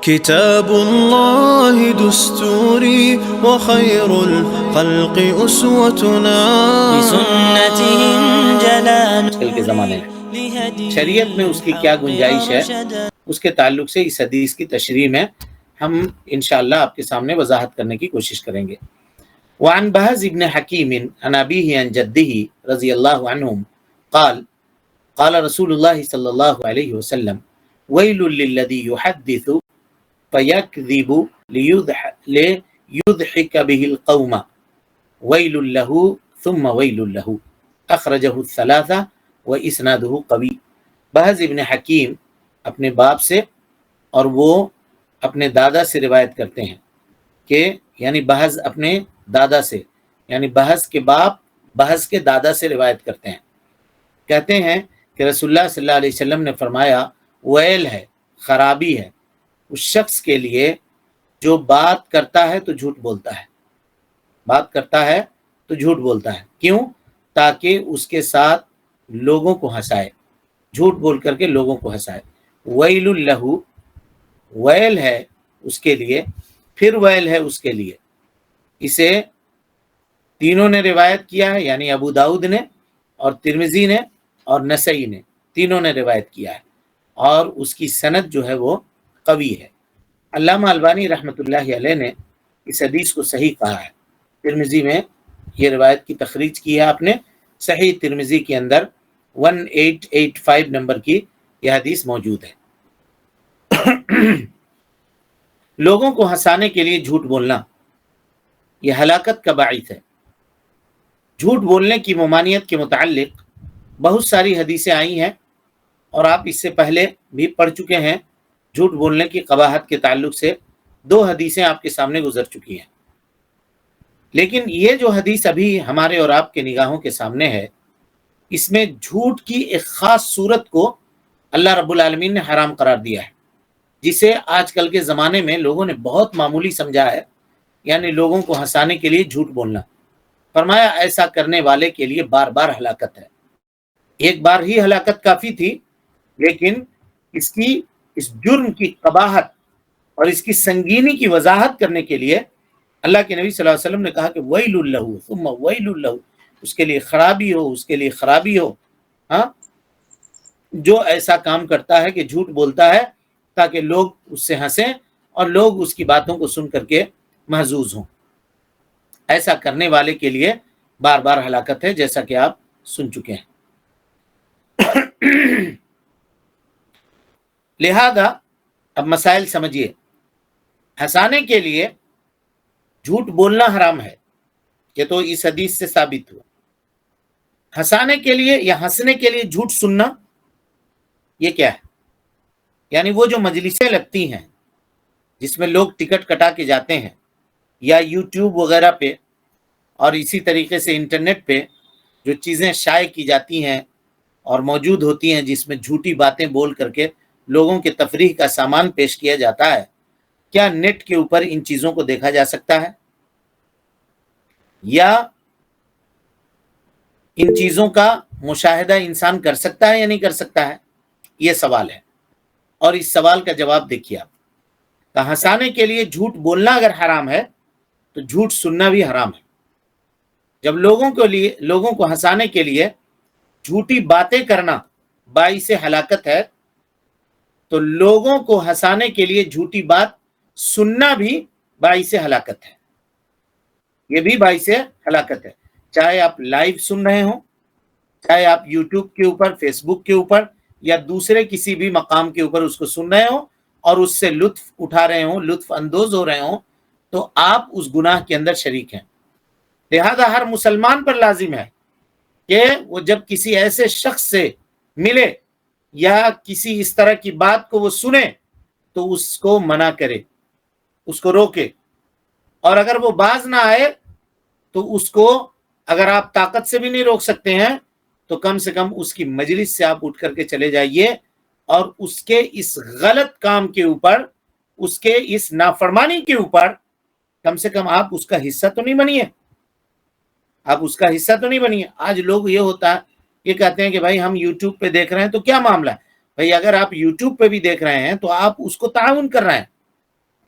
كتاب الله دستوري وخير الخلق أسوتنا بسنتهم جلال آج کل کے زمانے میں شریعت میں اس کی کیا گنجائش ہے، اس کے تعلق سے اس حدیث کی تشریح میں ہم انشاءاللہ آپ کے سامنے وضاحت کرنے کی کوشش کریں گے۔ وعن بهز ابن حکیم عن ابیہ عن جدہ رضی اللہ عنہم قال قال رسول اللہ صلی اللہ علیہ وسلم ویل للذی یحدث فیکذب لیضحک به القوم ویل له ثم ویل له اخرجہ الثلاثہ واسنادہ قوی۔ بہز ابن حکیم اپنے باپ سے اور وہ اپنے دادا سے روایت کرتے ہیں کہ یعنی بہز اپنے دادا سے، یعنی بہز کے باپ بہز کے دادا سے روایت کرتے ہیں، کہتے ہیں کہ رسول اللہ صلی اللہ علیہ وسلم نے فرمایا ویل ہے، خرابی ہے اس شخص کے لیے جو بات کرتا ہے تو جھوٹ بولتا ہے، بات کرتا ہے تو جھوٹ بولتا ہے، کیوں؟ تاکہ اس کے ساتھ لوگوں کو ہنسائے، جھوٹ بول کر کے لوگوں کو ہنسائے۔ ویل لہ، ویل ہے اس کے لیے، پھر ویل ہے اس کے لیے۔ اسے تینوں نے روایت کیا ہے، یعنی ابو داؤد نے اور ترمذی نے اور نسائی نے، تینوں نے روایت کیا ہے، اور اس کی سند جو ہے وہ قوی ہے۔ علامہ البانی رحمۃ اللہ علیہ نے اس حدیث کو صحیح کہا ہے، ترمذی میں یہ روایت کی تخریج کی ہے آپ نے، صحیح ترمذی کے اندر 1885 نمبر کی یہ حدیث موجود ہے۔ لوگوں کو ہنسانے کے لیے جھوٹ بولنا یہ ہلاکت کا باعث ہے۔ جھوٹ بولنے کی ممانعت کے متعلق بہت ساری حدیثیں آئی ہیں، اور آپ اس سے پہلے بھی پڑھ چکے ہیں۔ جھوٹ بولنے کی قباحت کے تعلق سے 2 حدیثیں آپ کے سامنے گزر چکی ہیں، لیکن یہ جو حدیث ابھی ہمارے اور آپ کے نگاہوں کے سامنے ہے، اس میں جھوٹ کی ایک خاص صورت کو اللہ رب العالمین نے حرام قرار دیا ہے، جسے آج کل کے زمانے میں لوگوں نے بہت معمولی سمجھا ہے، یعنی لوگوں کو ہنسانے کے لیے جھوٹ بولنا۔ فرمایا ایسا کرنے والے کے لیے بار بار ہلاکت ہے۔ ایک بار ہی ہلاکت کافی تھی، لیکن اس جرم کی قباحت اور اس کی سنگینی کی وضاحت کرنے کے لیے اللہ کے نبی صلی اللہ علیہ وسلم نے کہا کہ ویل لہ ثم ویل لہ، اس کے لیے خرابی ہو، اس کے لیے خرابی ہو، ہاں، جو ایسا کام کرتا ہے کہ جھوٹ بولتا ہے تاکہ لوگ اس سے ہنسیں اور لوگ اس کی باتوں کو سن کر کے محظوظ ہوں۔ ایسا کرنے والے کے لیے بار بار ہلاکت ہے، جیسا کہ آپ سن چکے ہیں۔ لہذا اب مسائل سمجھیے۔ ہنسانے کے لیے جھوٹ بولنا حرام ہے، یہ تو اس حدیث سے ثابت ہوا۔ ہنسانے کے لیے یا ہنسنے کے لیے جھوٹ سننا، یہ کیا ہے؟ یعنی وہ جو مجلسیں لگتی ہیں جس میں لوگ ٹکٹ کٹا کے جاتے ہیں، یا یوٹیوب وغیرہ پہ اور اسی طریقے سے انٹرنیٹ پہ جو چیزیں شائع کی جاتی ہیں اور موجود ہوتی ہیں، جس میں جھوٹی باتیں بول کر کے لوگوں کے تفریح کا سامان پیش کیا جاتا ہے، کیا نیٹ کے اوپر ان چیزوں کو دیکھا جا سکتا ہے؟ یا ان چیزوں کا مشاہدہ انسان کر سکتا ہے یا نہیں کر سکتا ہے؟ یہ سوال ہے، اور اس سوال کا جواب دیکھیے آپ۔ کہ ہنسانے کے لیے جھوٹ بولنا اگر حرام ہے تو جھوٹ سننا بھی حرام ہے۔ جب لوگوں کو ہنسانے کے لیے جھوٹی باتیں کرنا باعث ہلاکت ہے، تو لوگوں کو ہنسانے کے لیے جھوٹی بات سننا بھی باعث ہلاکت ہے، یہ بھی باعث ہلاکت ہے۔ چاہے آپ لائیو سن رہے ہوں، چاہے آپ یوٹیوب کے اوپر، فیس بک کے اوپر یا دوسرے کسی بھی مقام کے اوپر اس کو سن رہے ہوں اور اس سے لطف اٹھا رہے ہوں، لطف اندوز ہو رہے ہوں، تو آپ اس گناہ کے اندر شریک ہیں۔ لہذا ہر مسلمان پر لازم ہے کہ وہ جب کسی ایسے شخص سے ملے یا کسی اس طرح کی بات کو وہ سنے تو اس کو منع کرے، اس کو روکے، اور اگر وہ باز نہ آئے تو اس کو، اگر آپ طاقت سے بھی نہیں روک سکتے ہیں تو کم سے کم اس کی مجلس سے آپ اٹھ کر کے چلے جائیے، اور اس کے اس غلط کام کے اوپر، اس کے اس نافرمانی کے اوپر کم سے کم آپ اس کا حصہ تو نہیں بنیے، آپ اس کا حصہ تو نہیں بنیے۔ آج لوگ یہ ہوتا ہے، یہ کہتے ہیں کہ بھائی ہم یوٹیوب پہ دیکھ رہے ہیں تو کیا معاملہ ہے؟ بھائی اگر آپ یوٹیوب پہ بھی دیکھ رہے ہیں تو آپ اس کو تعاون کر رہے ہیں،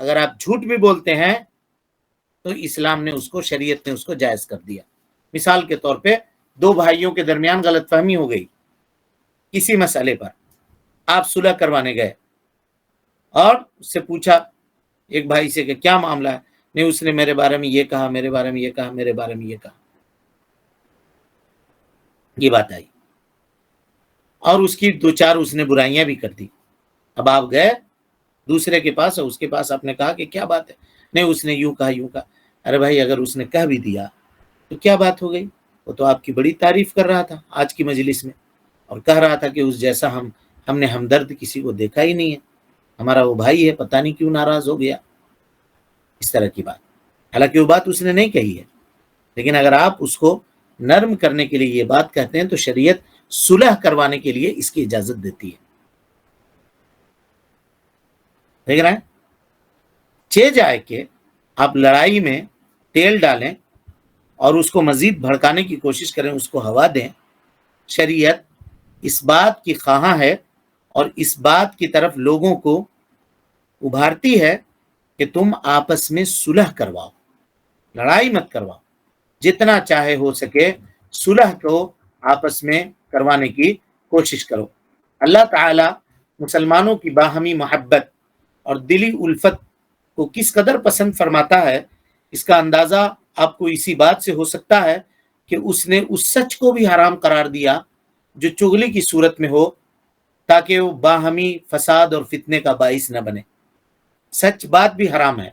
اگر آپ جھوٹ بھی بولتے ہیں تو اسلام نے اس کو، شریعت نے اس کو جائز کر دیا۔ مثال کے طور پہ دو بھائیوں کے درمیان غلط فہمی ہو گئی کسی مسئلے پر، آپ صلح کروانے گئے اور اس سے پوچھا ایک بھائی سے کہ کیا معاملہ ہے، نہیں اس نے میرے بارے میں یہ کہا، میرے بارے میں یہ کہا، میرے بارے میں یہ کہا، یہ بات آئی اور اس کی دو چار اس نے برائیاں بھی کر دی۔ اب آپ گئے دوسرے کے پاس اور اس کے پاس آپ نے کہا کہ کیا بات ہے، نہیں اس نے یوں کہا یوں کہا۔ ارے بھائی اگر اس نے کہہ بھی دیا تو کیا بات ہو گئی، وہ تو آپ کی بڑی تعریف کر رہا تھا آج کی مجلس میں اور کہہ رہا تھا کہ اس جیسا ہم نے ہمدرد کسی کو دیکھا ہی نہیں ہے، ہمارا وہ بھائی ہے، پتہ نہیں کیوں ناراض ہو گیا، اس طرح کی بات۔ حالانکہ وہ بات اس نے نہیں کہی ہے، لیکن اگر آپ اس کو نرم کرنے کے لیے یہ بات کہتے ہیں تو شریعت صلح کروانے کے لیے اس کی اجازت دیتی ہے۔ دیکھ رہے ہیں، چہ جائے کہ آپ لڑائی میں تیل ڈالیں اور اس کو مزید بھڑکانے کی کوشش کریں، اس کو ہوا دیں، شریعت اس بات کی خواہاں ہے اور اس بات کی طرف لوگوں کو ابھارتی ہے کہ تم آپس میں صلح کرواؤ، لڑائی مت کرواؤ، جتنا چاہے ہو سکے صلح کو آپس میں کروانے کی کوشش کرو۔ اللہ تعالی مسلمانوں کی باہمی محبت اور دلی الفت کو کس قدر پسند فرماتا ہے، اس کا اندازہ آپ کو اسی بات سے ہو سکتا ہے کہ اس نے اس سچ کو بھی حرام قرار دیا جو چغلی کی صورت میں ہو، تاکہ وہ باہمی فساد اور فتنے کا باعث نہ بنے۔ سچ بات بھی حرام ہے،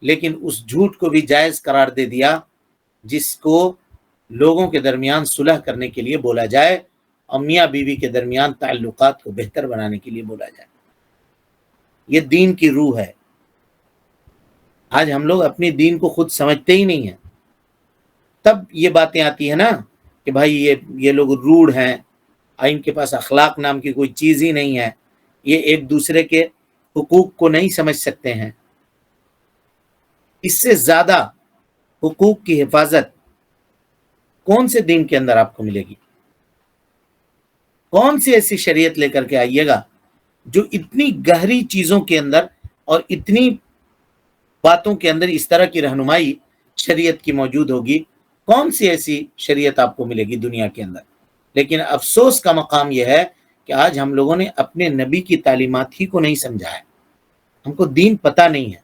لیکن اس جھوٹ کو بھی جائز قرار دے دیا جس کو لوگوں کے درمیان صلح کرنے کے لیے بولا جائے اور میاں بیوی کے درمیان تعلقات کو بہتر بنانے کے لیے بولا جائے۔ یہ دین کی روح ہے۔ آج ہم لوگ اپنی دین کو خود سمجھتے ہی نہیں ہیں، تب یہ باتیں آتی ہیں نا کہ بھائی یہ لوگ روڑ ہیں، ان کے پاس اخلاق نام کی کوئی چیز ہی نہیں ہے، یہ ایک دوسرے کے حقوق کو نہیں سمجھ سکتے ہیں۔ اس سے زیادہ حقوق کی حفاظت کون سے دین کے اندر آپ کو ملے گی؟ کون سی ایسی شریعت لے کر کے آئیے گا جو اتنی گہری چیزوں کے اندر اور اتنی باتوں کے اندر اس طرح کی رہنمائی شریعت کی موجود ہوگی؟ کون سی ایسی شریعت آپ کو ملے گی دنیا کے اندر؟ لیکن افسوس کا مقام یہ ہے کہ آج ہم لوگوں نے اپنے نبی کی تعلیمات ہی کو نہیں سمجھا ہے، ہم کو دین پتہ نہیں ہے۔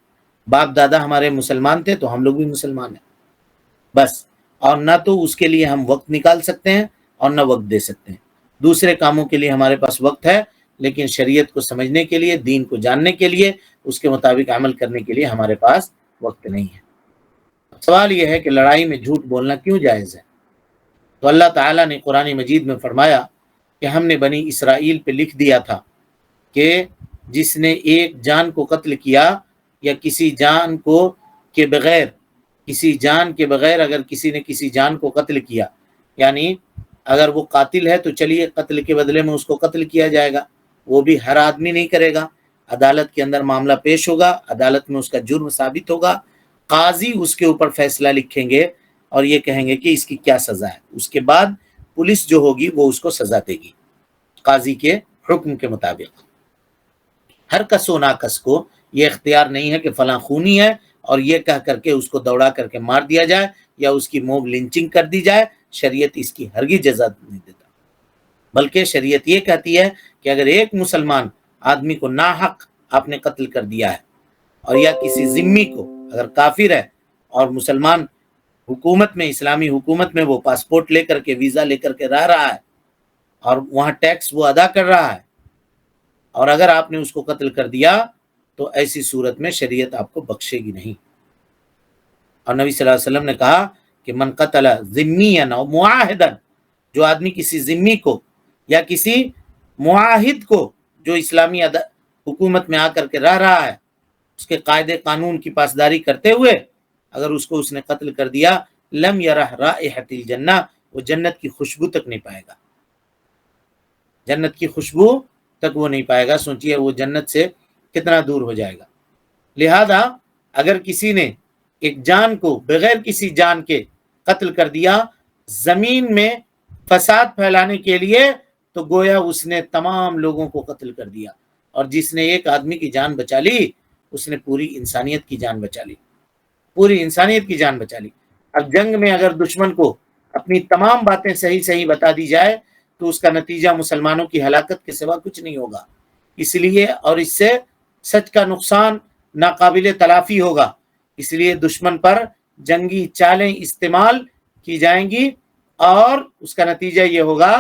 باپ دادا ہمارے مسلمان تھے تو ہم لوگ بھی مسلمان ہیں بس، اور نہ تو اس کے لیے ہم وقت نکال سکتے ہیں اور نہ وقت دے سکتے ہیں۔ دوسرے کاموں کے لیے ہمارے پاس وقت ہے، لیکن شریعت کو سمجھنے کے لیے، دین کو جاننے کے لیے، اس کے مطابق عمل کرنے کے لیے ہمارے پاس وقت نہیں ہے۔ سوال یہ ہے کہ لڑائی میں جھوٹ بولنا کیوں جائز ہے؟ تو اللہ تعالیٰ نے قرآن مجید میں فرمایا کہ ہم نے بنی اسرائیل پہ لکھ دیا تھا کہ جس نے ایک جان کو قتل کیا یا کسی جان کے بغیر اگر کسی نے کسی جان کو قتل کیا، یعنی اگر وہ قاتل ہے تو چلیے قتل کے بدلے میں اس کو قتل کیا جائے گا، وہ بھی ہر آدمی نہیں کرے گا، عدالت کے اندر معاملہ پیش ہوگا، عدالت میں اس کا جرم ثابت ہوگا، قاضی اس کے اوپر فیصلہ لکھیں گے اور یہ کہیں گے کہ اس کی کیا سزا ہے، اس کے بعد پولیس جو ہوگی وہ اس کو سزا دے گی قاضی کے حکم کے مطابق۔ ہر کس و ناکس کو یہ اختیار نہیں ہے کہ فلاں خونی ہے اور یہ کہہ کر کے اس کو دوڑا کر کے مار دیا جائے یا اس کی موب لنچنگ کر دی جائے۔ شریعت اس کی ہرگز اجازت نہیں دیتا، بلکہ شریعت یہ کہتی ہے کہ اگر ایک مسلمان آدمی کو ناحق آپ نے قتل کر دیا ہے اور یا کسی ذمی کو، اگر کافر ہے اور مسلمان حکومت میں، اسلامی حکومت میں وہ پاسپورٹ لے کر کے، ویزا لے کر کے رہ رہا ہے اور وہاں ٹیکس وہ ادا کر رہا ہے، اور اگر آپ نے اس کو قتل کر دیا تو ایسی صورت میں شریعت آپ کو بخشے گی نہیں۔ اور نبی صلی اللہ علیہ وسلم نے کہا کہ من قتل ذمیا او معاہدا، جو آدمی کسی ذمی کو یا کسی معاہد کو جو اسلامی حکومت میں آ کر کے رہ رہا ہے، اس کے قاعدے قانون کی پاسداری کرتے ہوئے اگر اس نے قتل کر دیا، لم یرہ رائحۃ الجنہ، وہ جنت کی خوشبو تک نہیں پائے گا، جنت کی خوشبو تک وہ نہیں پائے گا۔ سوچئے وہ جنت سے کتنا دور ہو جائے گا۔ لہذا اگر کسی نے ایک جان کو بغیر کسی جان کے قتل کر دیا زمین میں فساد پھیلانے کے لیے، تو گویا اس نے تمام لوگوں کو قتل کر دیا، اور جس نے ایک آدمی کی جان بچا لی اس نے پوری انسانیت کی جان بچا لی، پوری انسانیت کی جان بچا لی۔ اب جنگ میں اگر دشمن کو اپنی تمام باتیں صحیح صحیح بتا دی جائے تو اس کا نتیجہ مسلمانوں کی ہلاکت کے سوا کچھ نہیں ہوگا۔ اس لیے اور اس سے سچ کا نقصان ناقابل تلافی ہوگا، اس لیے دشمن پر جنگی چالیں استعمال کی جائیں گی اور اس کا نتیجہ یہ ہوگا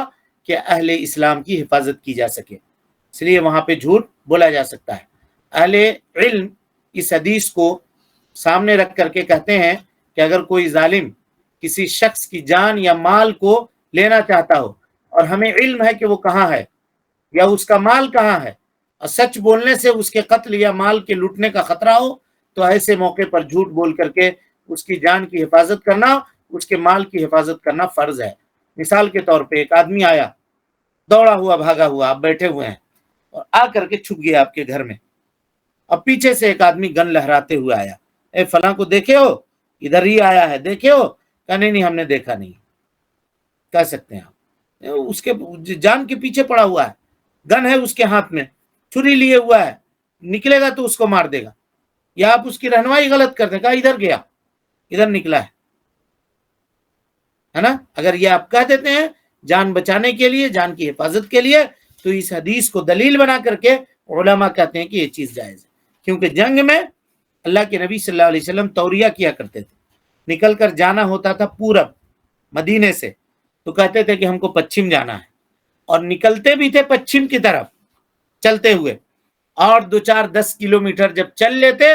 کہ اہل اسلام کی حفاظت کی جا سکے، اس لیے وہاں پہ جھوٹ بولا جا سکتا ہے۔ اہل علم اس حدیث کو سامنے رکھ کر کے کہتے ہیں کہ اگر کوئی ظالم کسی شخص کی جان یا مال کو لینا چاہتا ہو اور ہمیں علم ہے کہ وہ کہاں ہے یا اس کا مال کہاں ہے، اور سچ بولنے سے اس کے قتل یا مال کے لوٹنے کا خطرہ ہو، تو ایسے موقع پر جھوٹ بول کر کے اس کی جان کی حفاظت کرنا، اس کے مال کی حفاظت کرنا فرض ہے۔ مثال کے طور پہ ایک آدمی آیا، دوڑا ہوا بھاگا ہوا، آپ بیٹھے ہوئے ہیں، اور آ کر کے چھپ گیا آپ کے گھر میں، اب پیچھے سے ایک آدمی گن لہراتے ہوئے آیا، اے فلاں کو دیکھے ہو، ادھر ہی آیا ہے، دیکھے ہو؟ کہا نہیں ہم نے دیکھا نہیں۔ کہہ سکتے ہیں آپ اس کے جان کے پیچھے پڑا ہوا ہے، گن ہے اس کے ہاتھ میں، چھری لیے ہوا ہے، نکلے گا تو اس کو مار دے گا، یا آپ اس کی رہنمائی غلط کر دیں، کہا ادھر گیا، ادھر نکلا ہے نا۔ اگر یہ آپ کہہ دیتے ہیں جان بچانے کے لیے، جان کی حفاظت کے لیے، تو اس حدیث کو دلیل بنا کر کے علماء کہتے ہیں کہ یہ چیز جائز ہے، کیونکہ جنگ میں اللہ کے نبی صلی اللہ علیہ وسلم توریہ کیا کرتے تھے، نکل کر جانا ہوتا تھا پورب مدینے سے، تو کہتے تھے کہ ہم کو پچھم جانا ہے، اور نکلتے بھی تھے پچھم کی طرف چلتے ہوئے، اور 2-4-10 کلومیٹر جب چل لیتے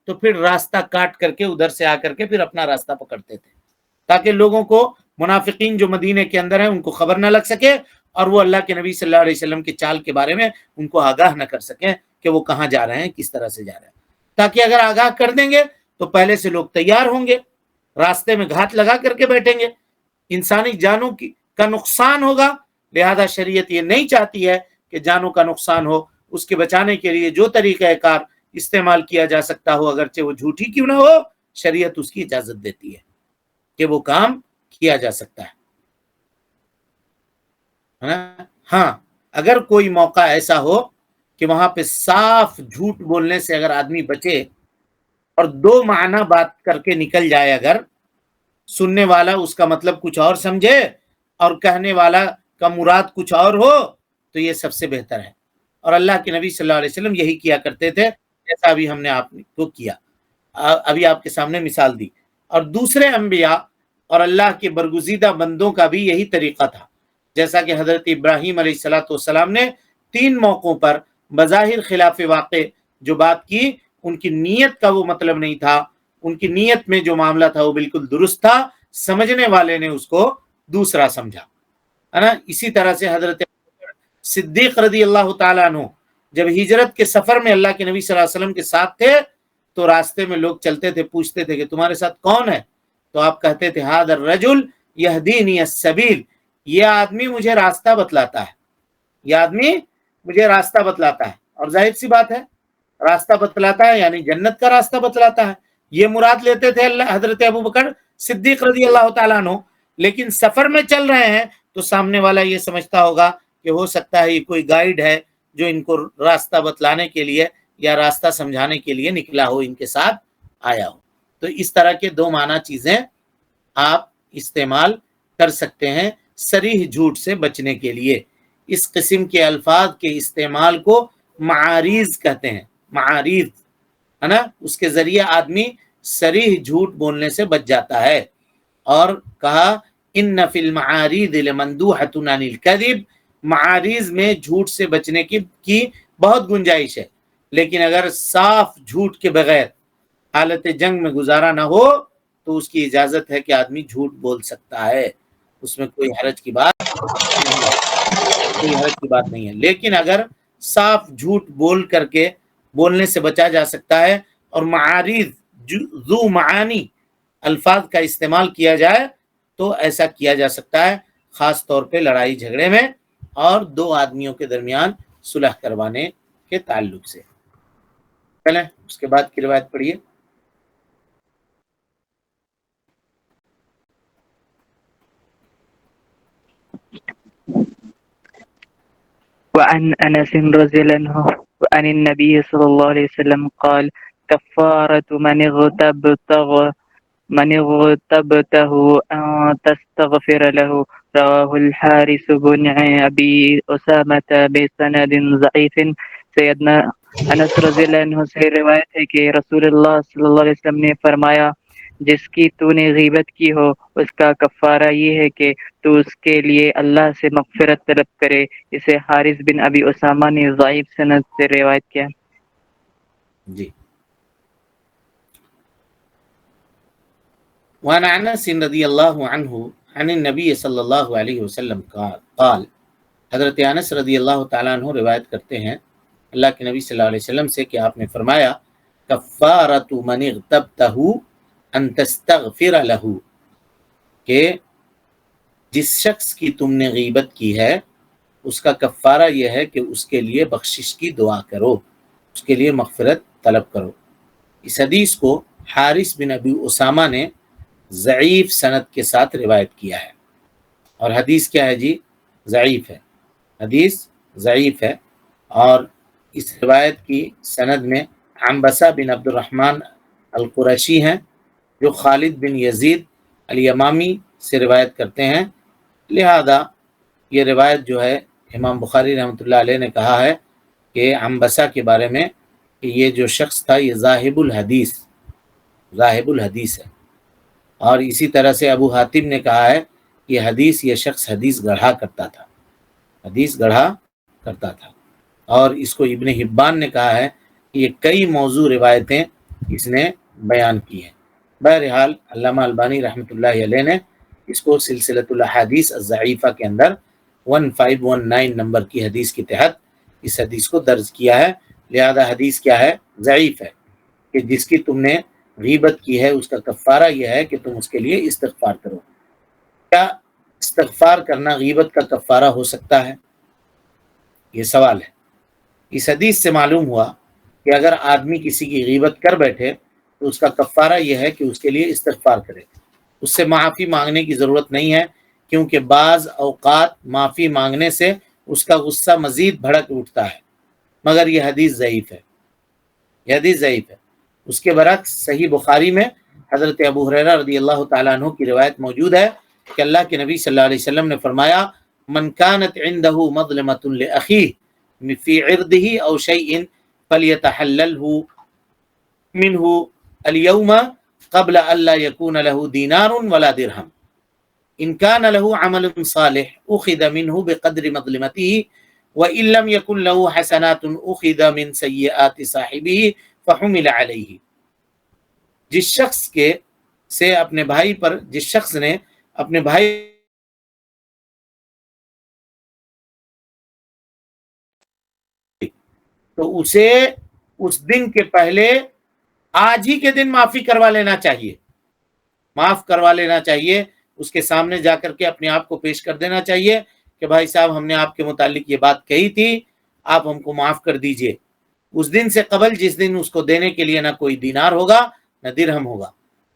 تو پھر راستہ کاٹ کر کے ادھر سے آ کر کے پھر اپنا راستہ پکڑتے تھے، تاکہ لوگوں کو، منافقین جو مدینے کے اندر ہیں، ان کو خبر نہ لگ سکے، اور وہ اللہ کے نبی صلی اللہ علیہ وسلم کی چال کے بارے میں ان کو آگاہ نہ کر سکیں کہ وہ کہاں جا رہے ہیں، کس طرح سے جا رہے ہیں۔ تاکہ اگر آگاہ کر دیں گے تو پہلے سے لوگ تیار ہوں گے، راستے میں گھات لگا کر کے بیٹھیں گے، انسانی جانوں کا نقصان ہوگا، لہذا شریعت یہ نہیں چاہتی ہے کہ جانوں کا نقصان ہو۔ اس کے بچانے کے لیے جو طریقہ کار استعمال کیا جا سکتا ہو، اگرچہ وہ جھوٹی کیوں نہ ہو، شریعت اس کی اجازت دیتی ہے کہ وہ کام کیا جا سکتا ہے۔ ہاں، اگر کوئی موقع ایسا ہو کہ وہاں پہ صاف جھوٹ بولنے سے اگر آدمی بچے اور دو معنی بات کر کے نکل جائے، اگر سننے والا اس کا مطلب کچھ اور سمجھے اور کہنے والا کا مراد کچھ اور ہو، تو یہ سب سے بہتر ہے، اور اللہ کے نبی صلی اللہ علیہ وسلم یہی کیا کرتے تھے، جیسا ابھی ہم نے آپ کو کیا، ابھی آپ کے سامنے مثال دی۔ اور دوسرے انبیاء اور اللہ کے برگزیدہ بندوں کا بھی یہی طریقہ تھا، جیسا کہ حضرت ابراہیم علیہ السلام نے 3 موقعوں پر بظاہر خلاف واقع جو بات کی، ان کی نیت کا وہ مطلب نہیں تھا، ان کی نیت میں جو معاملہ تھا وہ بالکل درست تھا، سمجھنے والے نے اس کو دوسرا سمجھا، ہے نا۔ اسی طرح سے حضرت صدیق رضی اللہ تعالیٰ عنہ جب ہجرت کے سفر میں اللہ کے نبی صلی اللہ علیہ وسلم کے ساتھ تھے، تو راستے میں لوگ چلتے تھے، پوچھتے تھے کہ تمہارے ساتھ کون ہے؟ تو آپ کہتے تھے ھذا الرجل یہدینی السبیل، یہ آدمی مجھے راستہ بتلاتا ہے، یہ آدمی مجھے راستہ بتلاتا ہے، اور ظاہر سی بات ہے راستہ بتلاتا ہے یعنی جنت کا راستہ بتلاتا ہے، یہ مراد لیتے تھے حضرت ابوبکر صدیق رضی اللہ تعالیٰ عنہ۔ لیکن سفر میں چل رہے ہیں تو سامنے والا یہ سمجھتا ہوگا کہ ہو سکتا ہے یہ کوئی گائیڈ ہے جو ان کو راستہ بتلانے کے لیے یا راستہ سمجھانے کے لیے نکلا ہو، ان کے ساتھ آیا ہو۔ تو اس طرح کے 2 معنی چیزیں آپ استعمال کر سکتے ہیں صریح جھوٹ سے بچنے کے لیے۔ اس قسم کے الفاظ کے استعمال کو معاریض کہتے ہیں، معاریض، ہے نا۔ اس کے ذریعے آدمی صریح جھوٹ بولنے سے بچ جاتا ہے، اور کہا ان فی المعاریض لمندوحۃ عن الکذب، معاریض میں جھوٹ سے بچنے کی بہت گنجائش ہے، لیکن اگر صاف جھوٹ کے بغیر حالت جنگ میں گزارا نہ ہو تو اس کی اجازت ہے کہ آدمی جھوٹ بول سکتا ہے، اس میں کوئی حرج کی بات نہیں ہے۔ لیکن اگر صاف جھوٹ بول کر کے بولنے سے بچا جا سکتا ہے اور معاریض ذو معانی الفاظ کا استعمال کیا جائے تو ایسا کیا جا سکتا ہے، خاص طور پہ لڑائی جھگڑے میں اور 2 آدمیوں کے درمیان صلح کروانے کے تعلق سے۔ چلیں اس کے بعد کی روایت پڑھیے۔ وعن أنس رضي الله عنه عن النبي صلى الله عليه وسلم قال كفارة من اغتبته أن تستغفر له. رواه الحارث بن أبي أسامة بسند ضعيف. سیدنا انس رضی اللہ عنہ سے روایت ہے کہ رسول اللہ صلی اللہ علیہ وسلم نے فرمایا، جس کی تو نے غیبت کی ہو اس کا کفارہ یہ ہے کہ تو اس کے لیے اللہ سے مغفرت طلب کرے۔ اسے حارث بن ابی اسامہ نے ضعیف سند سے روایت کیا۔ جی، وعن انس رضی اللہ عنہ عن النبی صلی اللہ علیہ وسلم قال، حضرت انس رضی اللہ تعالیٰ عنہ روایت کرتے ہیں اللہ کے نبی صلی اللہ علیہ وسلم سے کہ آپ نے فرمایا، کفارۃ من اغتبتہ ان تستغفر لہ، کہ جس شخص کی تم نے غیبت کی ہے اس کا کفارہ یہ ہے کہ اس کے لیے بخشش کی دعا کرو، اس کے لیے مغفرت طلب کرو۔ اس حدیث کو حارث بن ابی اسامہ نے ضعیف سند کے ساتھ روایت کیا ہے، اور حدیث کیا ہے جی؟ ضعیف ہے، حدیث ضعیف ہے۔ اور اس روایت کی سند میں عنبسہ بن عبد الرحمن القرشی ہیں جو خالد بن یزید الیمامی سے روایت کرتے ہیں، لہذا یہ روایت جو ہے امام بخاری رحمۃ اللہ علیہ نے کہا ہے کہ عنبسہ کے بارے میں کہ یہ جو شخص تھا یہ ذاہب الحدیث ہے، اور اسی طرح سے ابو حاتم نے کہا ہے کہ یہ شخص حدیث گڑھا کرتا تھا، اور اس کو ابن حبان نے کہا ہے کہ یہ کئی موضوع روایتیں اس نے بیان کی ہیں۔ بہرحال علامہ البانی رحمۃ اللہ علیہ نے اس کو سلسلۃ الاحادیث الضعیفہ کے اندر 1519 نمبر کی حدیث کے تحت اس حدیث کو درج کیا ہے، لہذا حدیث کیا ہے؟ ضعیف ہے، کہ جس کی تم نے غیبت کی ہے اس کا کفارہ یہ ہے کہ تم اس کے لیے استغفار کرو۔ کیا استغفار کرنا غیبت کا کفارہ ہو سکتا ہے؟ یہ سوال ہے۔ اس حدیث سے معلوم ہوا کہ اگر آدمی کسی کی غیبت کر بیٹھے تو اس کا کفارہ یہ ہے کہ اس کے لیے استغفار کرے، اس سے معافی مانگنے کی ضرورت نہیں ہے، کیونکہ بعض اوقات معافی مانگنے سے اس کا غصہ مزید بھڑک اٹھتا ہے، مگر یہ حدیث ضعیف ہے۔ اس کے برعکس صحیح بخاری میں حضرت ابو ہریرہ رضی اللہ تعالیٰ عنہ کی روایت موجود ہے کہ اللہ کے نبی صلی اللہ علیہ وسلم نے فرمایا، من كانت عنده مظلمة لأخيه في عرضه أو شيء فليتحلله منه اليوم قبل ألا يكون له دينار ولا درهم، إن كان له عمل صالح أخذ منه بقدر مظلمته وإن لم يكن له حسنات أخذ من سيئات صاحبه فحمل علیہ۔ جس شخص نے اپنے بھائی تو اسے اس دن کے پہلے آج ہی کے دن معاف کروا لینا چاہیے، اس کے سامنے جا کر کے اپنے آپ کو پیش کر دینا چاہیے کہ بھائی صاحب ہم نے آپ کے متعلق یہ بات کہی تھی، آپ ہم کو معاف کر دیجئے۔ اس دن سے قبل جس دن اس کو دینے کے لیے نہ کوئی دینار ہوگا نہ درہم ہوگا۔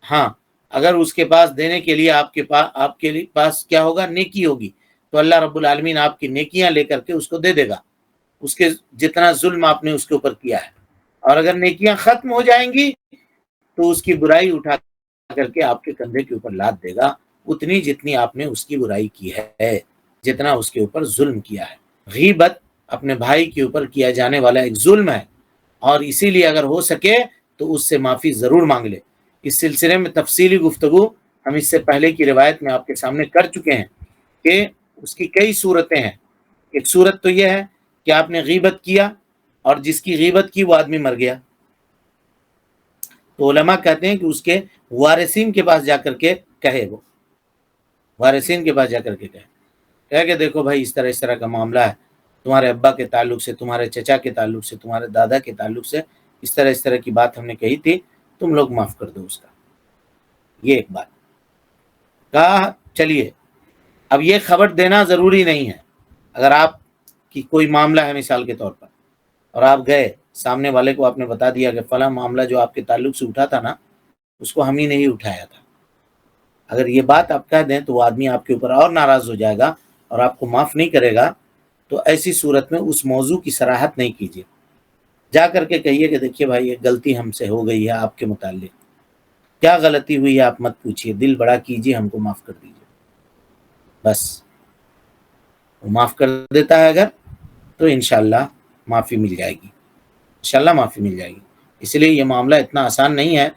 ہاں، اگر اس کے پاس دینے کے لیے آپ کے پاس کیا ہوگا؟ نیکی ہوگی، تو اللہ رب العالمین آپ کی نیکیاں لے کر کے اس کو دے دے گا، اس کے جتنا ظلم آپ نے اس کے اوپر کیا ہے۔ اور اگر نیکیاں ختم ہو جائیں گی تو اس کی برائی اٹھا کر کے آپ کے کندھے کے اوپر لاد دے گا، اتنی جتنی آپ نے اس کی برائی کی ہے، جتنا اس کے اوپر ظلم کیا ہے۔ غیبت اپنے بھائی کے اوپر کیا جانے والا ایک ظلم ہے، اور اسی لیے اگر ہو سکے تو اس سے معافی ضرور مانگ لے۔ اس سلسلے میں تفصیلی گفتگو ہم اس سے پہلے کی روایت میں آپ کے سامنے کر چکے ہیں کہ اس کی کئی صورتیں ہیں۔ ایک صورت تو یہ ہے کہ آپ نے غیبت کیا اور جس کی غیبت کی وہ آدمی مر گیا، تو علماء کہتے ہیں کہ اس کے وارثین کے پاس جا کر کے کہے، کہے کہ دیکھو بھائی اس طرح کا معاملہ ہے، تمہارے ابا کے تعلق سے، تمہارے چچا کے تعلق سے، تمہارے دادا کے تعلق سے اس طرح کی بات ہم نے کہی تھی، تم لوگ معاف کر دو اس کا۔ یہ ایک بات کہا۔ چلیے، اب یہ خبر دینا ضروری نہیں ہے۔ اگر آپ کی کوئی معاملہ ہے مثال کے طور پر اور آپ گئے، سامنے والے کو آپ نے بتا دیا کہ فلاں معاملہ جو آپ کے تعلق سے اٹھا تھا نا، اس کو ہم ہی نہیں اٹھایا تھا، اگر یہ بات آپ کہہ دیں تو وہ آدمی آپ کے اوپر اور ناراض ہو جائے گا اور آپ کو معاف نہیں کرے گا، تو ایسی صورت میں اس موضوع کی صراحت نہیں کیجیے۔ جا کر کے کہیے کہ دیکھیے بھائی یہ غلطی ہم سے ہو گئی ہے آپ کے متعلق، کیا غلطی ہوئی ہے آپ مت پوچھیے، دل بڑا کیجیے، ہم کو معاف کر دیجیے، بس وہ معاف کر دیتا ہے اگر تو انشاءاللہ معافی مل جائے گی، انشاءاللہ معافی مل جائے گی۔ اس لیے یہ معاملہ اتنا آسان نہیں ہے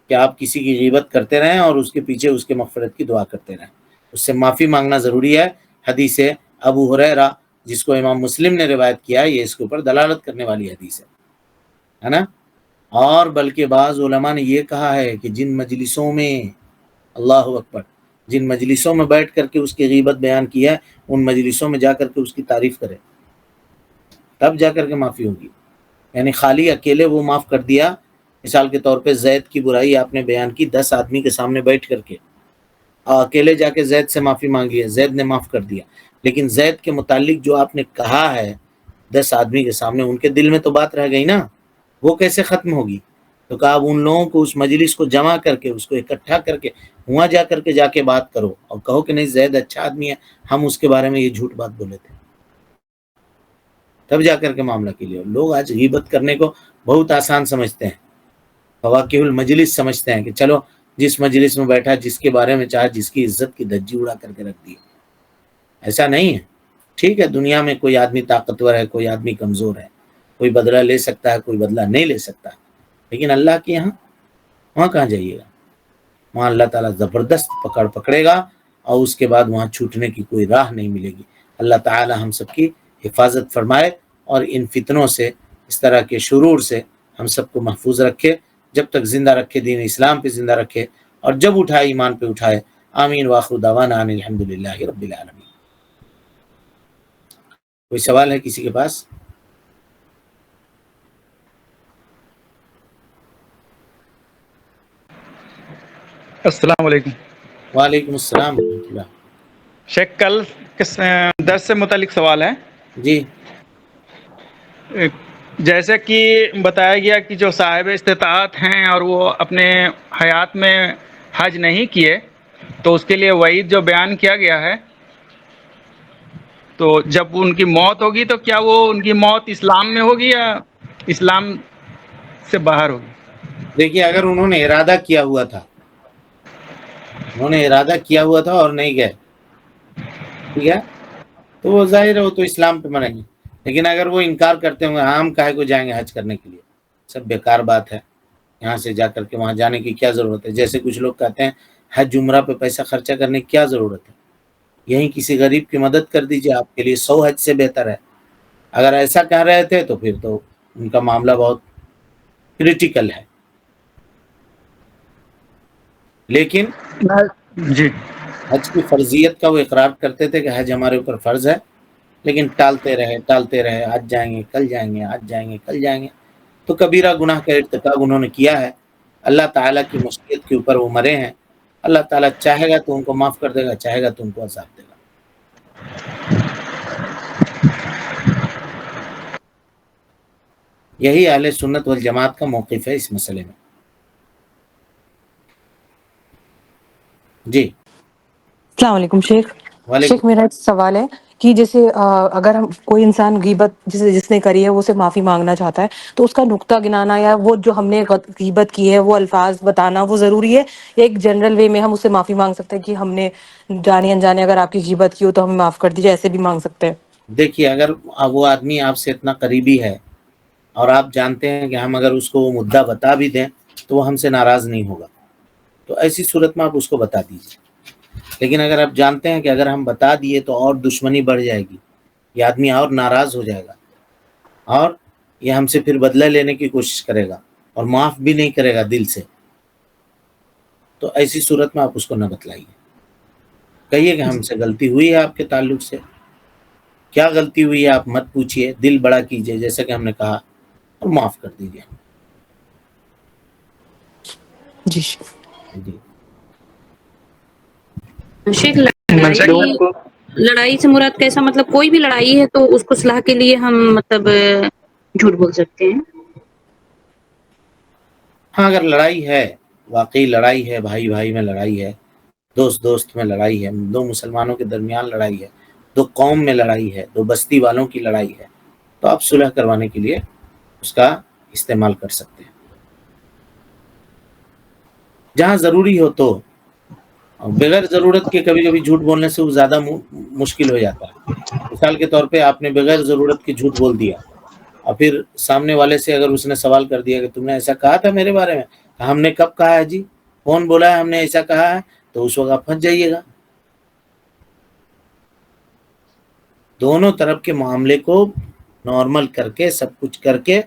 کہ آپ کسی کی غیبت کرتے رہیں اور اس کے پیچھے اس کے مغفرت کی دعا کرتے رہیں، اس سے معافی مانگنا ضروری ہے۔ حدیث ابو ہریرہ جس کو امام مسلم نے روایت کیا ہے، یہ اس کے اوپر دلالت کرنے والی حدیث ہے نا۔ اور بلکہ بعض علماء نے یہ کہا ہے کہ جن مجلسوں میں، اللہ اکبر، جن مجلسوں میں بیٹھ کر کے اس کی غیبت بیان کی ہے، ان مجلسوں میں جا کر کے اس کی تعریف کرے، تب جا کر کے معافی ہوگی۔ یعنی خالی اکیلے وہ معاف کر دیا، مثال کے طور پہ زید کی برائی آپ نے بیان کی 10 آدمی کے سامنے بیٹھ کر کے، اکیلے جا کے زید سے معافی مانگ لیا، زید نے معاف کر دیا، لیکن زید کے متعلق جو آپ نے کہا ہے 10 آدمی کے سامنے، ان کے دل میں تو بات رہ گئی نا، وہ کیسے ختم ہوگی؟ تو کہا اب ان لوگوں کو اس مجلس کو جمع کر کے، اس کو اکٹھا کر کے وہاں جا کر کے جا کے بات کرو اور کہو کہ نہیں زید اچھا آدمی ہے، ہم اس کے بارے میں یہ جھوٹ بات بولے تھے، تب جا کر کے معاملہ کلیئر۔ لوگ آج غیبت کرنے کو بہت آسان سمجھتے ہیں، فواکہ المجلس سمجھتے ہیں کہ چلو جس مجلس میں بیٹھا، جس کے بارے میں چاہا، جس کی عزت کی دھجی اڑا کر کے رکھ دی۔ ایسا نہیں ہے۔ ٹھیک ہے، دنیا میں کوئی آدمی طاقتور ہے، کوئی آدمی کمزور ہے، کوئی بدلہ لے سکتا ہے، کوئی بدلہ نہیں لے سکتا، لیکن اللہ کے یہاں وہاں کہاں جائیے گا؟ وہاں اللہ تعالیٰ زبردست پکڑے گا اور اس کے بعد وہاں چھوٹنے کی کوئی راہ نہیں ملے گی۔ اللہ تعالیٰ ہم سب کی حفاظت فرمائے اور ان فتنوں سے، اس طرح کے شرور سے ہم سب کو محفوظ رکھے، جب تک زندہ رکھے، دین اسلام پہ زندہ رکھے، اور جب اٹھائے ایمان پہ اٹھائے۔ آمین وآخر دعوانا ان الحمدللہ رب العالمین۔ کوئی سوال ہے کسی کے پاس؟ السلام علیکم وعلیکم السلام ورحمۃ اللہ۔ شیخ، کل درس سے متعلق سوال ہے۔ جی جیسے کہ بتایا گیا کہ جو صاحب استطاعت ہیں اور وہ اپنے حیات میں حج نہیں کیے تو اس کے لیے وعید جو بیان کیا گیا ہے، تو جب ان کی موت ہوگی تو کیا وہ ان کی موت اسلام میں ہوگی یا اسلام سے باہر ہوگی؟ دیکھیے، اگر انہوں نے ارادہ کیا ہوا تھا، اور نہیں گئے، ٹھیک ہے، تو وہ ظاہر ہے وہ تو اسلام پہ مریں گے۔ لیکن اگر وہ انکار کرتے ہوں گے ہم کاہے کو جائیں گے حج کرنے کے لیے، سب بیکار بات ہے، یہاں سے جا کر کے وہاں جانے کی کیا ضرورت ہے؟ جیسے کچھ لوگ کہتے ہیں حج عمرہ پہ پیسہ خرچہ کرنے کی کیا ضرورت ہے؟ یہیں کسی غریب کی مدد کر دیجیے، آپ کے لیے 100 حج سے بہتر ہے۔ اگر ایسا کہہ رہے تھے تو پھر تو ان کا معاملہ بہت کریٹیکل ہے۔ لیکن جی، حج کی فرضیت کا وہ اقرار کرتے تھے کہ حج ہمارے اوپر فرض ہے، لیکن ٹالتے رہے، آج جائیں گے، کل جائیں گے، تو کبیرہ گناہ کا ارتکاب انہوں نے کیا ہے۔ اللہ تعالیٰ کی مشیت کے اوپر وہ مرے ہیں، اللہ تعالیٰ چاہے گا تو ان کو معاف کر دے گا، چاہے گا تو ان کو عذاب دے گا۔ یہی اہل سنت والجماعت کا موقف ہے اس مسئلے میں۔ جی السلام علیکم شیخ۔ وعلیکم۔ شیخ میرا ایک سوال ہے کہ جیسے اگر ہم کوئی انسان غیبت جس نے کری ہے وہ اسے معافی مانگنا چاہتا ہے تو اس کا نقطہ گنانا یا وہ جو ہم نے غیبت کی ہے وہ الفاظ بتانا وہ ضروری ہے، یا ایک جنرل وے میں ہم اس سے معافی مانگ سکتے ہیں کہ ہم نے جانے انجانے اگر آپ کی غیبت کی ہو تو ہمیں معاف کر دیجیے، ایسے بھی مانگ سکتے ہیں؟ دیکھیے، اگر وہ آدمی آپ سے اتنا قریبی ہے اور آپ جانتے ہیں کہ ہم اگر اس کو وہ مدعا بتا بھی دیں تو وہ ہم سے ناراض نہیں ہوگا، تو ایسی صورت میں آپ اس کو بتا دیجیے۔ لیکن اگر آپ جانتے ہیں کہ اگر ہم بتا دیے تو اور دشمنی بڑھ جائے گی، یہ آدمی اور ناراض ہو جائے گا اور یہ ہم سے پھر بدلہ لینے کی کوشش کرے گا اور معاف بھی نہیں کرے گا دل سے، تو ایسی صورت میں آپ اس کو نہ بتلائیے، کہیے کہ ہم سے غلطی ہوئی ہے، آپ کے تعلق سے کیا غلطی ہوئی ہے آپ مت پوچھیے، دل بڑا کیجیے جیسا کہ ہم نے کہا، اور معاف کر دیجیے۔ جی جی شیخ، لوگوں کو لڑائی سے مراد کیسا، مطلب کوئی بھی لڑائی ہے تو اس کو صلاح کے لیے ہم مطلب جھوٹ بول سکتے ہیں؟ ہاں، اگر لڑائی ہے، واقعی لڑائی ہے، بھائی بھائی میں لڑائی ہے، دوست میں لڑائی ہے، دو مسلمانوں کے درمیان لڑائی ہے، دو قوم میں لڑائی ہے، دو بستی والوں کی لڑائی ہے، تو آپ صلح کروانے کے لیے اس کا استعمال کر سکتے ہیں. جہاں ضروری ہو تو. بغیر ضرورت کے کبھی کبھی جھوٹ بولنے سے وہ زیادہ مشکل ہو جاتا ہے. مثال کے طور پہ آپ نے بغیر ضرورت کے جھوٹ بول دیا اور پھر سامنے والے سے اگر اس نے سوال کر دیا کہ تم نے ایسا کہا تھا میرے بارے میں, ہم نے کب کہا ہے جی, کون بولا ہے ہم نے ایسا کہا ہے, تو اس وقت آپ پھنس جائیے گا. دونوں طرف کے معاملے کو نارمل کر کے سب کچھ کر کے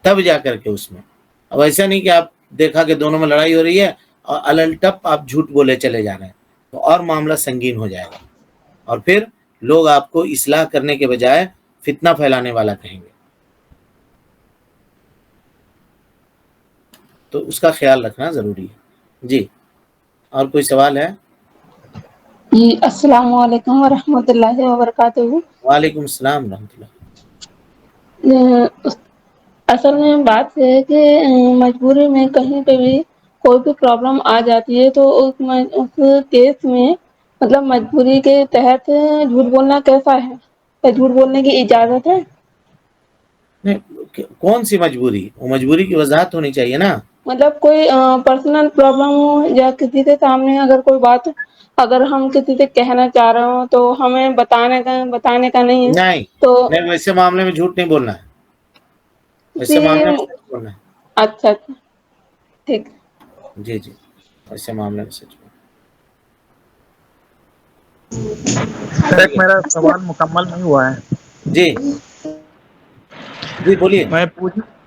تب جا کر کے اس میں. اب ایسا نہیں کہ آپ دیکھا کہ دونوں میں لڑائی ہو رہی ہے اور الٹپ آپ جھوٹ بولے چلے جا رہے ہیں, تو اور معاملہ سنگین ہو جائے گا اور پھر لوگ آپ کو اصلاح کرنے کے بجائے فتنہ پھیلانے والا کہیں گے. تو اس کا خیال رکھنا ضروری ہے. جی, اور کوئی سوال ہے؟ جی السلام علیکم ورحمۃ اللہ وبرکاتہ. وعلیکم السلام ورحمۃ اللہ. اصل میں بات یہ ہے کہ مجبوری میں کہیں پہ بھی کوئی بھی پرابلم آ جاتی ہے تو اس کیس میں مطلب مجبوری کے تحت جھوٹ بولنا کیسا ہے, کیا جھوٹ بولنے کی اجازت ہے؟ نہیں, کون سی مجبوری؟ وہ مجبوری کی وضاحت ہونی چاہیے نا. مطلب کوئی پرسنل پرابلم ہو یا کسی کے سامنے اگر کوئی بات اگر ہم کسی سے کہنا چاہ رہے ہوں تو ہمیں بتانے کا نہیں ہے. تو نہیں, ویسے معاملے میں جھوٹ نہیں بولنا ہے. ویسے معاملے میں سچ بولنا ہے. اچھا ٹھیک. جی جی, ایسے معاملے میں سچ بولنا. ایک میرا سوال مکمل نہیں ہوا ہے. جی جی بولیے. میں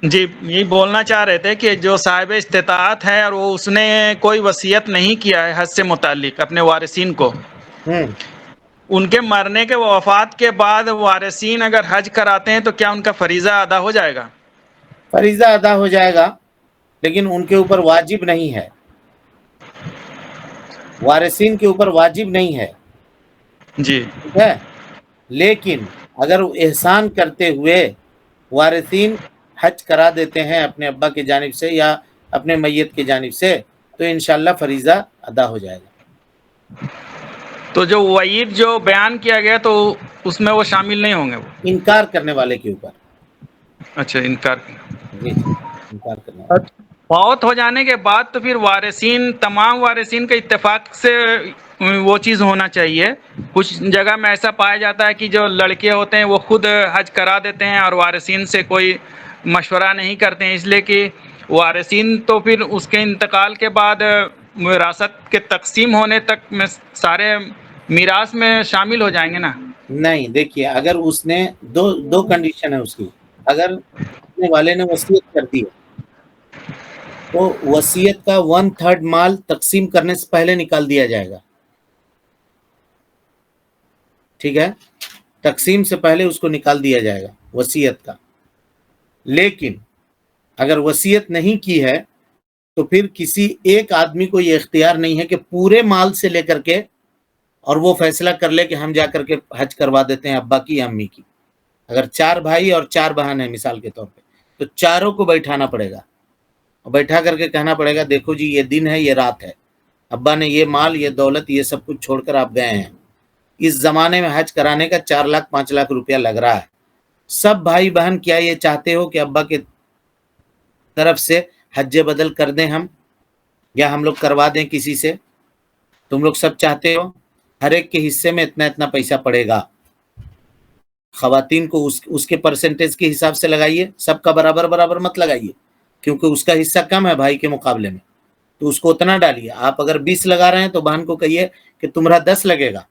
جی یہی بولنا چاہ رہے تھے کہ جو صاحب استطاعت ہے اور وہ اس نے کوئی وصیت نہیں کیا ہے حج سے متعلق اپنے وارثین کو, ان کے مرنے کے وفات کے بعد وارثین اگر حج کراتے ہیں تو کیا ان کا فریضہ ادا ہو جائے گا؟ فریضہ ادا ہو جائے گا, لیکن ان کے اوپر واجب نہیں ہے. وارثین کے اوپر واجب نہیں ہے. جی ٹھیک ہے, لیکن اگر وہ احسان کرتے ہوئے وارثین حج کرا دیتے ہیں اپنے ابا کی جانب سے یا اپنے میت کی جانب سے, تو انشاءاللہ فریضہ ادا ہو جائے گا. تو جو وعید جو بیان کیا گیا تو اس میں وہ شامل نہیں ہوں گے؟ وہ انکار کرنے والے کے اوپر. اچھا, انکار. جی جی, انکار کرنے والے. فوت ہو جانے کے بعد تو پھر وارثین, تمام وارثین کے اتفاق سے وہ چیز ہونا چاہیے. کچھ جگہ میں ایسا پایا جاتا ہے کہ جو لڑکے ہوتے ہیں وہ خود حج کرا دیتے ہیں اور وارثین سے کوئی مشورہ نہیں کرتے ہیں, اس لیے کہ وارثین تو پھر اس کے انتقال کے بعد وراثت کے تقسیم ہونے تک میں سارے میراث میں شامل ہو جائیں گے نا. نہیں, دیکھیے اگر اس نے دو کنڈیشن ہے اس کی. اگر اپنے والے نے وصیت کر دی تو وصیت کا 1/3 مال تقسیم کرنے سے پہلے نکال دیا جائے گا. ٹھیک ہے, تقسیم سے پہلے اس کو نکال دیا جائے گا وصیت کا. لیکن اگر وصیت نہیں کی ہے تو پھر کسی ایک آدمی کو یہ اختیار نہیں ہے کہ پورے مال سے لے کر کے اور وہ فیصلہ کر لے کہ ہم جا کر کے حج کروا دیتے ہیں ابا کی یا امی کی. اگر 4 بھائی اور 4 بہن ہیں مثال کے طور پہ, تو چاروں کو بیٹھانا پڑے گا اور بیٹھا کر کے کہنا پڑے گا دیکھو جی یہ دن ہے, یہ رات ہے, ابا نے یہ مال یہ دولت یہ سب کچھ چھوڑ کر آپ گئے ہیں. اس زمانے میں حج کرانے کا 4 لاکھ 5 لاکھ روپیہ لگ رہا ہے. سب بھائی بہن کیا یہ چاہتے ہو کہ ابا کے طرف سے حج بدل کر دیں ہم, یا ہم لوگ کروا دیں کسی سے؟ تم لوگ سب چاہتے ہو. ہر ایک کے حصے میں اتنا اتنا پیسہ پڑے گا. خواتین کو اس کے پرسنٹیج کے حساب سے لگائیے, سب کا برابر مت لگائیے, کیونکہ اس کا حصہ کم ہے بھائی کے مقابلے میں, تو اس کو اتنا ڈالیے. آپ اگر 20 لگا رہے ہیں تو بہن کو کہیے کہ تمہارا 10 لگے گا,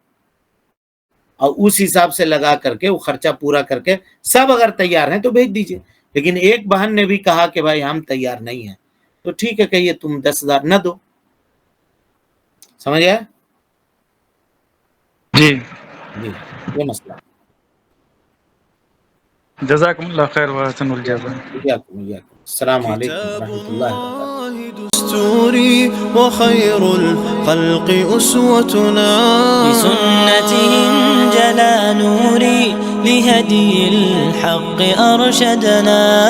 اور اس حساب سے لگا کر کے وہ خرچہ پورا کر کے سب اگر تیار ہیں تو بھیج دیجئے. لیکن ایک بہن نے بھی کہا کہ بھائی ہم تیار نہیں ہیں, تو ٹھیک ہے, کہیے تم 10,000 نہ دو. سمجھ آیا؟ جی جی, یہ مسئلہ. جزاکم اللہ خیر و احسن الجزاء. السلام علیکم ورحمۃ اللہ وبرکاتہ. دستوري وخير الخلق أسوتنا بسنته جلا نوري لهدي الحق أرشدنا.